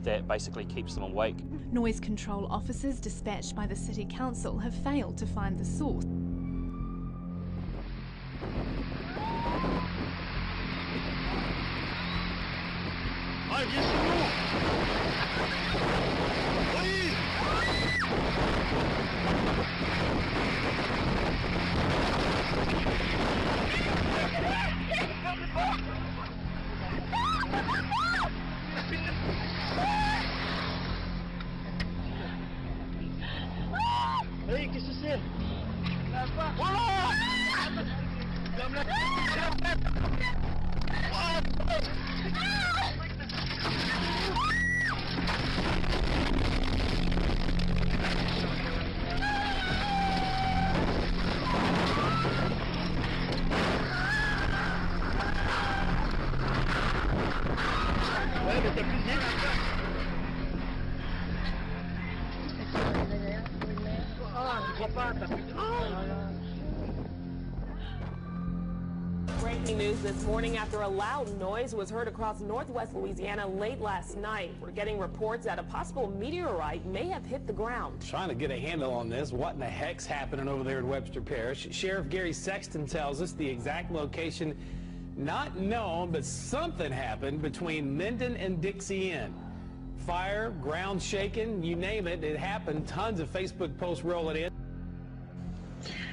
that basically keeps them awake. Noise control officers dispatched by the City Council have failed to find the source. Hey, qu'est-ce que c'est? Ouais, mais t'as plus vite. Breaking news this morning after a loud noise was heard across northwest Louisiana late last night. We're getting reports that a possible meteorite may have hit the ground. Trying to get a handle on this. What in the heck's happening over there in Webster Parish? Sheriff Gary Sexton tells us the exact location not known, but something happened between Minden and Dixie Inn. Fire, ground shaking, you name it, it happened. Tons of Facebook posts rolling in.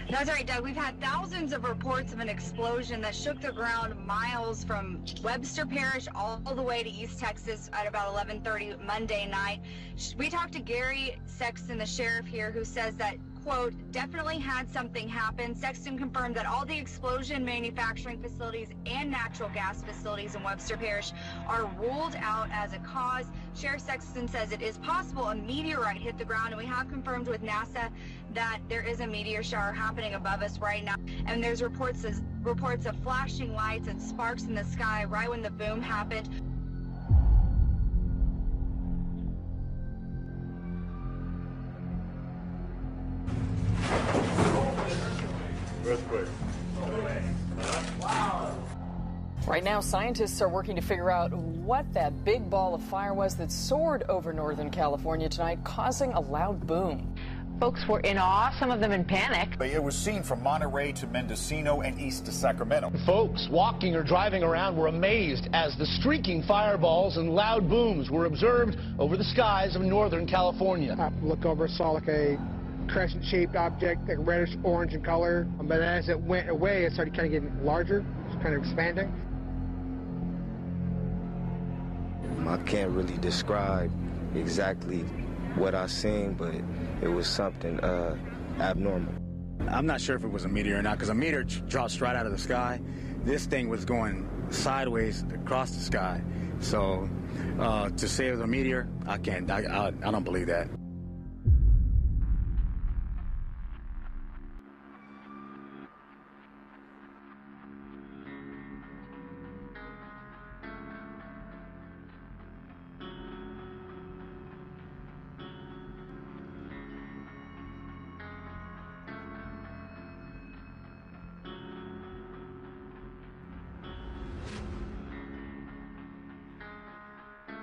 That's right, Doug. We've had thousands of reports of an explosion that shook the ground miles from Webster Parish all the way to East Texas at about 11:30 Monday night. We talked to Gary Sexton, the sheriff here, who says that, quote, definitely had something happen. Sexton confirmed that all the explosion manufacturing facilities and natural gas facilities in Webster Parish are ruled out as a cause. Sheriff Sexton says it is possible a meteorite hit the ground, and we have confirmed with NASA that there is a meteor shower happening above us right now. And there's reports of flashing lights and sparks in the sky right when the boom happened. Earthquake. Right now, scientists are working to figure out what that big ball of fire was that soared over Northern California tonight, causing a loud boom. Folks were in awe, some of them in panic. It was seen from Monterey to Mendocino and east to Sacramento. Folks walking or driving around were amazed as the streaking fireballs and loud booms were observed over the skies of Northern California. I looked over, saw like a crescent-shaped object, like reddish orange in color. But as it went away, it started kind of getting larger, just kind of expanding. I can't really describe exactly what I seen, but it was something abnormal. I'm not sure if it was a meteor or not, because a meteor drops right out of the sky. This thing was going sideways across the sky. So to say it was a meteor, I don't believe that.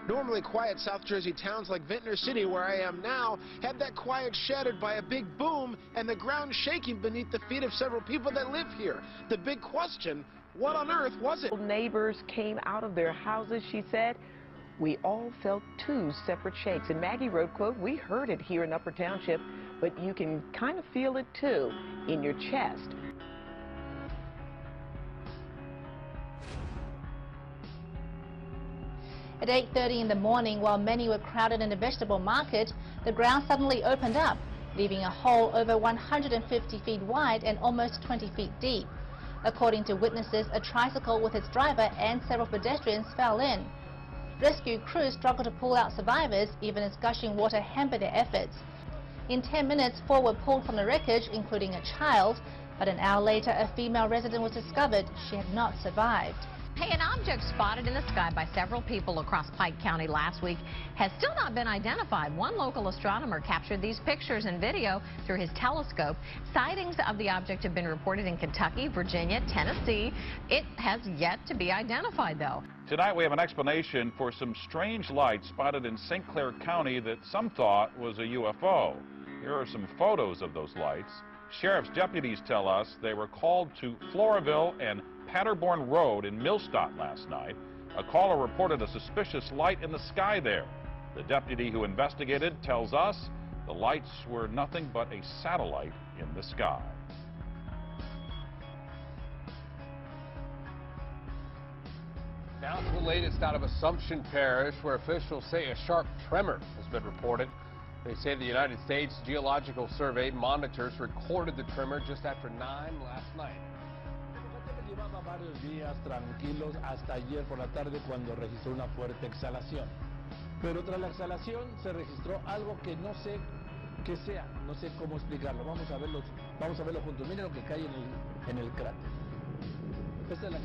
Normally quiet South Jersey towns like Vintner City, where I am now, had that quiet shattered by a big boom and the ground shaking beneath the feet of several people that live here. The big question, what on earth was it? Neighbors came out of their houses, she said. We all felt two separate shakes. And Maggie wrote, quote, we heard it here in Upper Township, but you can kind of feel it too in your chest. At 8:30 in the morning, while many were crowded in the vegetable market, the ground suddenly opened up, leaving a hole over 150 feet wide and almost 20 feet deep. According to witnesses, a tricycle with its driver and several pedestrians fell in. Rescue crews struggled to pull out survivors, even as gushing water hampered their efforts. In 10 minutes, 4 were pulled from the wreckage, including a child, but an hour later, a female resident was discovered. She had not survived. Hey, an object spotted in the sky by several people across Pike County last week has still not been identified. One local astronomer captured these pictures and video through his telescope. Sightings of the object have been reported in Kentucky, Virginia, Tennessee. It has yet to be identified, though. Tonight we have an explanation for some strange lights spotted in St. Clair County that some thought was a UFO. Here are some photos of those lights. Sheriff's deputies tell us they were called to Floraville and Paderborn Road in Millstadt last night. A caller reported a suspicious light in the sky there. The deputy who investigated tells us the lights were nothing but a satellite in the sky. Now to the latest out of Assumption Parish, where officials say a sharp tremor has been reported. They say the United States Geological Survey monitors recorded the tremor just after 9 last night. Llevaba varios días tranquilos hasta ayer por la tarde cuando registró una fuerte exhalación. Pero tras la exhalación se registró algo que no sé qué sea, no sé cómo explicarlo. Vamos a verlo juntos. Miren lo que cae en el cráter. Esta es la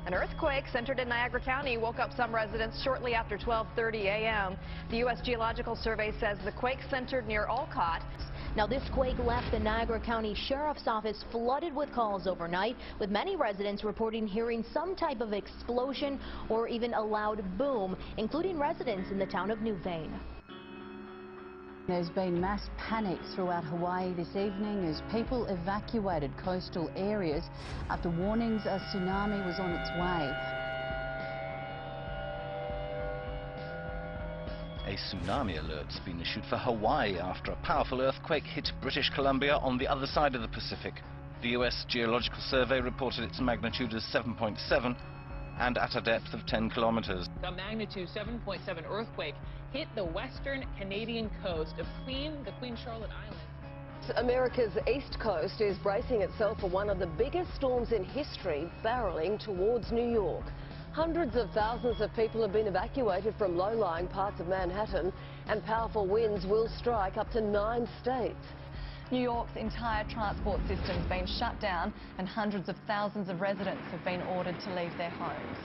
An earthquake centered in Niagara County woke up some residents shortly after 12:30 a.m. The U.S. Geological Survey says the quake centered near Olcott. Now, this quake left the Niagara County Sheriff's Office flooded with calls overnight, with many residents reporting hearing some type of explosion or even a loud boom, including residents in the town of Newvane. There's been mass panic throughout Hawaii this evening as people evacuated coastal areas after warnings a tsunami was on its way. A tsunami alert's been issued for Hawaii after a powerful earthquake hit British Columbia on the other side of the Pacific. The U.S. Geological Survey reported its magnitude as 7.7 and at a depth of 10 kilometers. A magnitude 7.7 earthquake hit the western Canadian coast of the Queen Charlotte Islands. America's east coast is bracing itself for one of the biggest storms in history, barreling towards New York. Hundreds of thousands of people have been evacuated from low-lying parts of Manhattan, and powerful winds will strike up to 9 states. New York's entire transport system's been shut down, and hundreds of thousands of residents have been ordered to leave their homes.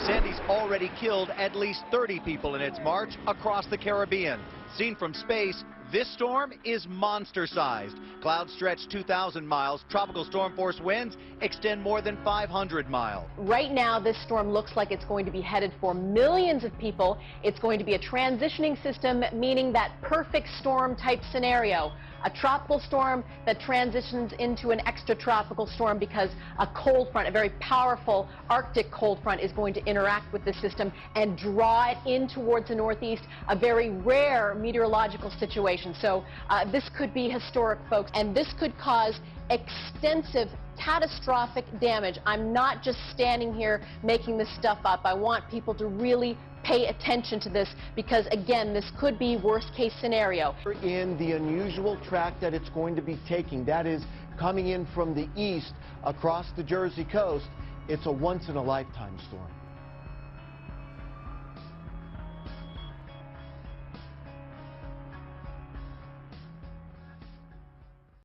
Sandy's already killed at least 30 people in its march across the Caribbean. Seen from space, this storm is monster-sized. Clouds stretch 2,000 miles. Tropical storm force winds extend more than 500 miles. Right now, this storm looks like it's going to be headed for millions of people. It's going to be a transitioning system, meaning that perfect storm type scenario. A tropical storm that transitions into an extratropical storm because a cold front, a very powerful Arctic cold front, is going to interact with the system and draw it in towards the northeast, a very rare meteorological situation. So this could be historic, folks, and this could cause extensive, catastrophic damage. I'm not just standing here making this stuff up. I want people to really pay attention to this because, again, this could be worst-case scenario. In the unusual track that it's going to be taking, that is coming in from the east across the Jersey coast, it's a once-in-a-lifetime storm.